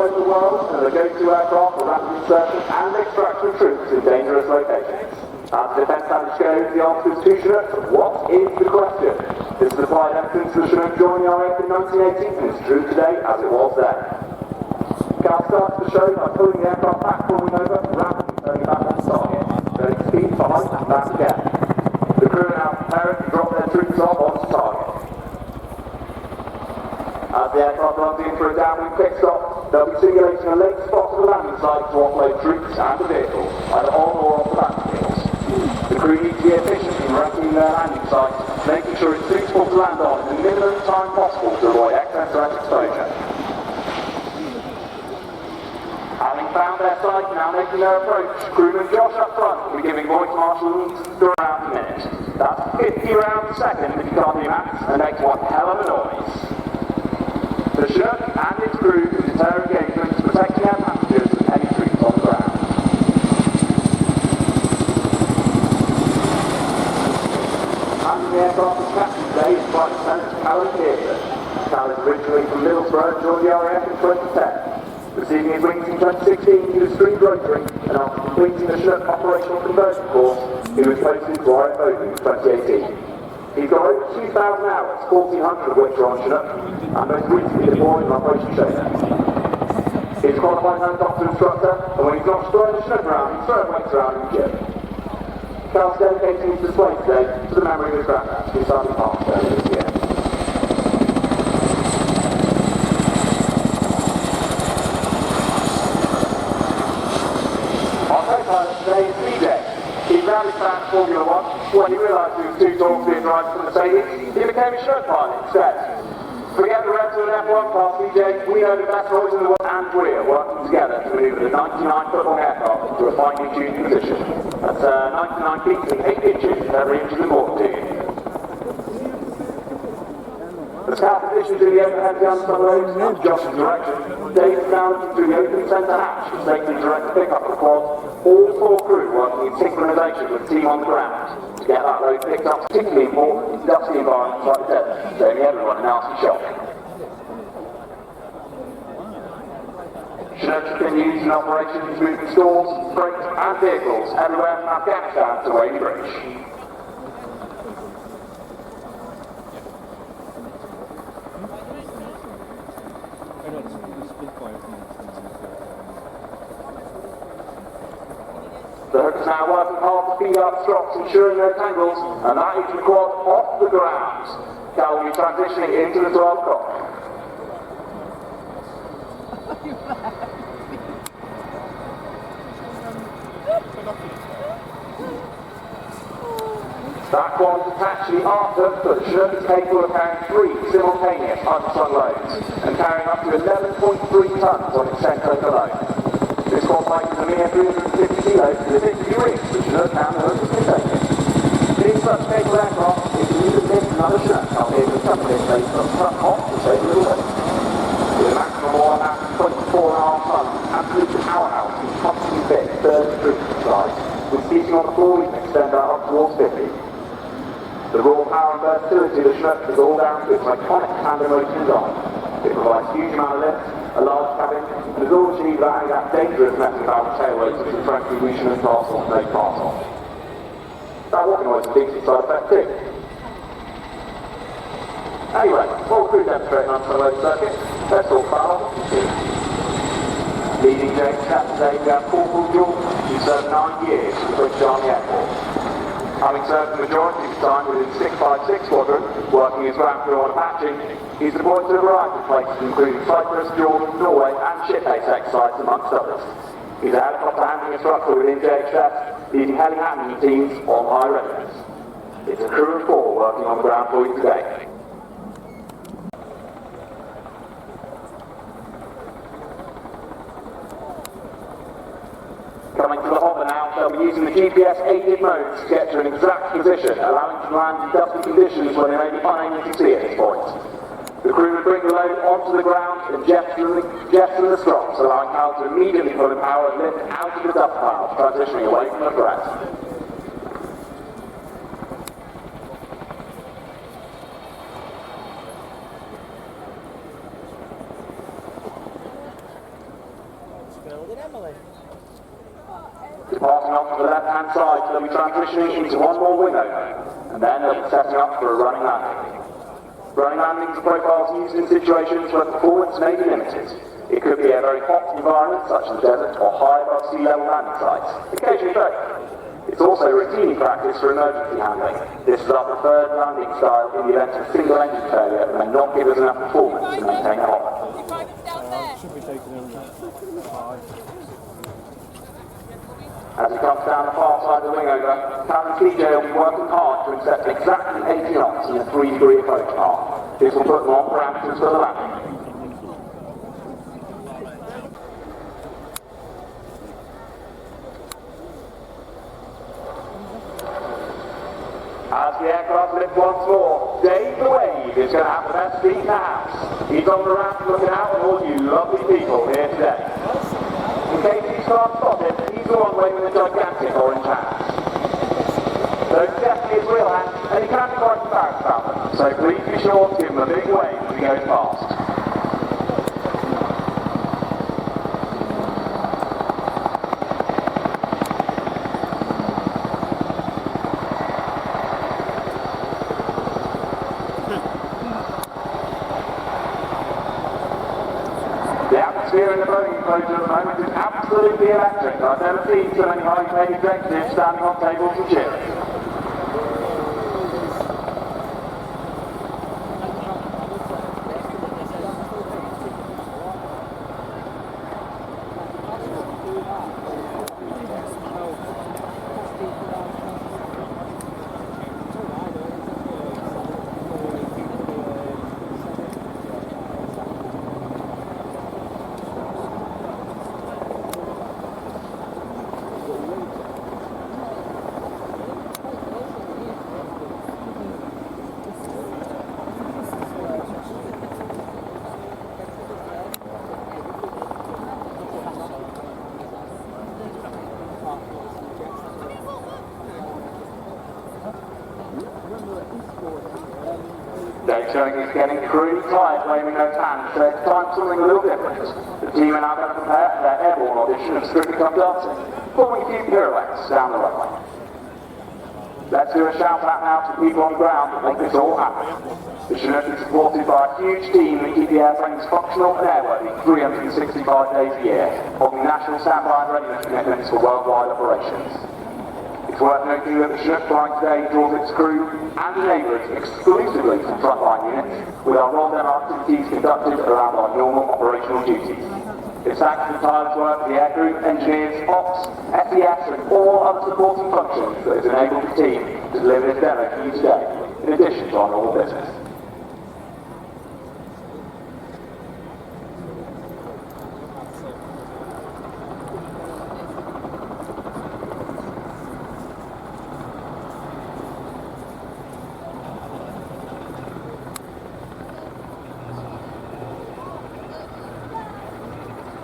over the world and the go-to aircraft for rapid insertion and extraction of troops in dangerous locations. As the defence damage goes, the answer is 2 Chinooks. What is the question? This is the flight evidence of the Chinook joining the RAF in 1980, and it's true today as it was then. Cal starts the show by pulling the aircraft back, falling over, rapidly turning back on target. Going speed for height and back again. The crew are now preparing to drop their troops off onto target. As the aircraft runs in for a downwind quick stop, they'll be simulating a late spot at the landing site to offload troops and the vehicle, either on or off the battlefields. The crew need to be efficient in ranking their landing sites, making sure it's suitable to land on in the minimum time possible to avoid excess threat exposure. Having found their site, now making their approach, crewman Josh up front will be giving voice marshals the round a minute. That's 50 rounds a second if you can't do maths, and makes one hell of a noise. The Chinook and its crew can deter engagements, protecting their passengers and any troops on the ground. Handling the aircraft as captain today is Flight Lieutenant Alan Pearson. Cal is originally from Middlesbrough and joined the RAF in 2010. Receiving his wings in 2016, he was streamed rotary, and after completing the Chinook operational conversion course, he was posted to RAF Odiham in 2018. He's got over 2,000 hours, 1,400 of which are on Chinook, and most recently deployed in Operation Chinook. He's a qualified helicopter instructor, and when he's not throwing the Chinook around, he's throwing weights around in the gym. Cal's dedicating his display today to the memory of his granddad, who started Park earlier this year. Our co-pilot today is CJ. He rallied back Formula 1. When he realised he was too tall to be a driver for Mercedes, he became a Chinook pilot instead. Forget the rest of an F1 car, CJ. We know the best roles in the world, and we are working together to manoeuvre the 99-foot-long aircraft into a finely tuned position. That's 99 feet and 8 inches, every inch is important to you. The scout positions in the overhead down the roads under Josh's direction. Dave is now looking through the open centre hatch to safely direct the pickup of the quad. All 4 crew working in synchronisation with the team on the ground. To get that load picked up, particularly important in dusty environments like the desert, saving everyone a nasty shock. Chinooks have been used in operations moving stores, freight and vehicles everywhere from Afghanistan to Wavy Bridge. The hook is now working hard to speed up strops, ensuring no tangles, and that is the quad off the ground. Cal will be transitioning into the 12 o'clock. That quad is attached to the after, but the Chinook is capable of carrying 3 simultaneous unslung loads, and carrying up to 11.3 tons on its centre alone. This quad weight is a mere 350 kilos to the 50 wings, which Chinook can hook is taken. Being such capable aircraft, it can even lift another Chinook up here to some of this base from front off to save a little weight. With a maximum oil mass of 24.5 tons, absolute powerhouse and constantly fit 30 troops size. With seating on the floor, we can extend that up towards 50. The raw power and versatility of the Chinook is all down to its iconic tandem motor design. It provides huge amount of lift, a large cabin, and is all achieved without having that dangerous messing about tail weights which frankly we shouldn't pass on, no pass on. That walking away is a decent side effect too. Anyway, while crew demonstrating on some road circuit, let's talk about our team. Leading James Chat today, we have Corporal Jordan, who served 9 years with the British Army Air Force. Having served the majority of his time within 656 Squadron, working as ground crew on Apache, he's deployed to a variety of places including Cyprus, Jordan, Norway and ship-based exercises amongst others. He's a helicopter handling instructor within JHS, leading heli handling teams on high readiness. It's a crew of 4 working on the ground for you today. Coming to the hopper now, they'll be using the GPS-aided modes to get to an exact position, allowing them to land in dusty conditions where they may be unable to see at this point. The crew will bring the load onto the ground and jettison the strops, allowing Cal to immediately pull in power and lift out of the dust cloud, transitioning away from the threat. Departing off to the left-hand side, they'll be transitioning into one more wing over, and then they'll be setting up for a running landing. Running landings are profiles used in situations where performance may be limited. It could be a very hot environment, such as the desert, or high above sea level landing sites, occasionally both. It's also routine practice for emergency handling. This is our preferred landing style in the event of a single engine failure that may not give us enough performance to maintain a hopper. As he comes down the far side of the wing over, Captain CJ will be working hard to intercept exactly 80 knots in a 3-degree approach path. This will put them on parameters for the landing. As the aircraft lift once more, Dave the Wave is going to have the best seat in the house. He's on the ramp looking out on all you lovely people here today. In case you start spotted, he's the one waving the gigantic orange hands. Those are definitely his real hands, and he can be quite embarrassed about them, so please be sure to give him a big wave as he goes past. The atmosphere in the Boeing enclosure at the moment is absolutely electric. I've never seen so many highly paid executives standing on tables and cheering. Dave showing he's getting pretty tired waving those hands, so it's time for something a little different. The team are now going to prepare for their airborne audition of Strictly Come Dancing, performing a few pirouettes down the runway. Let's do a shout out now to the people on the ground that make this all happen. The Chinook is supported by a huge team that keep the airplanes functional and airworthy 365 days a year, holding national standby and readiness commitments for worldwide operations. It's worth noting that the Chinook flying today draws its crew and enablers exclusively from frontline units, with our roll down activities conducted around our normal operational duties. It's thanks to the tireless work of the aircrew, engineers, ops, SES and all other supporting functions that has enabled the team to deliver this demo for you today, in addition to our normal business.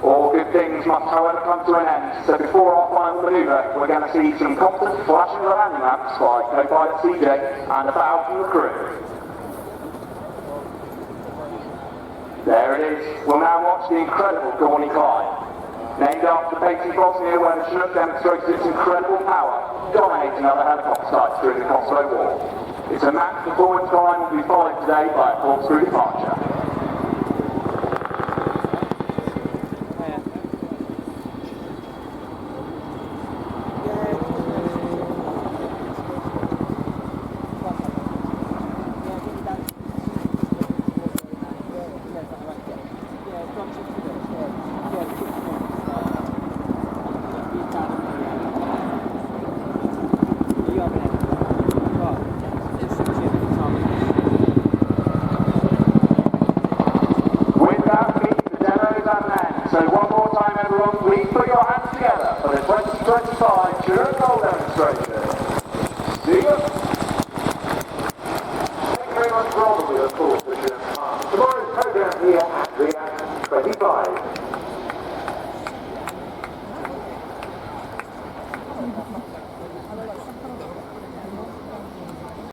All good things must, however, come to an end, so before our final manoeuvre, we're going to see some constant flashing of the landing lamps by co-pilot CJ and a bow from the crew. There it is. We'll now watch the incredible Gorney climb. Named after the base in Bosnia where the Chinook demonstrates its incredible power, dominating other helicopter sites during the Kosovo War. It's a max performance climb will be followed today by a corkscrew departure. So one more time everyone, please put your hands together for the 2025 Chinook Gold demonstration.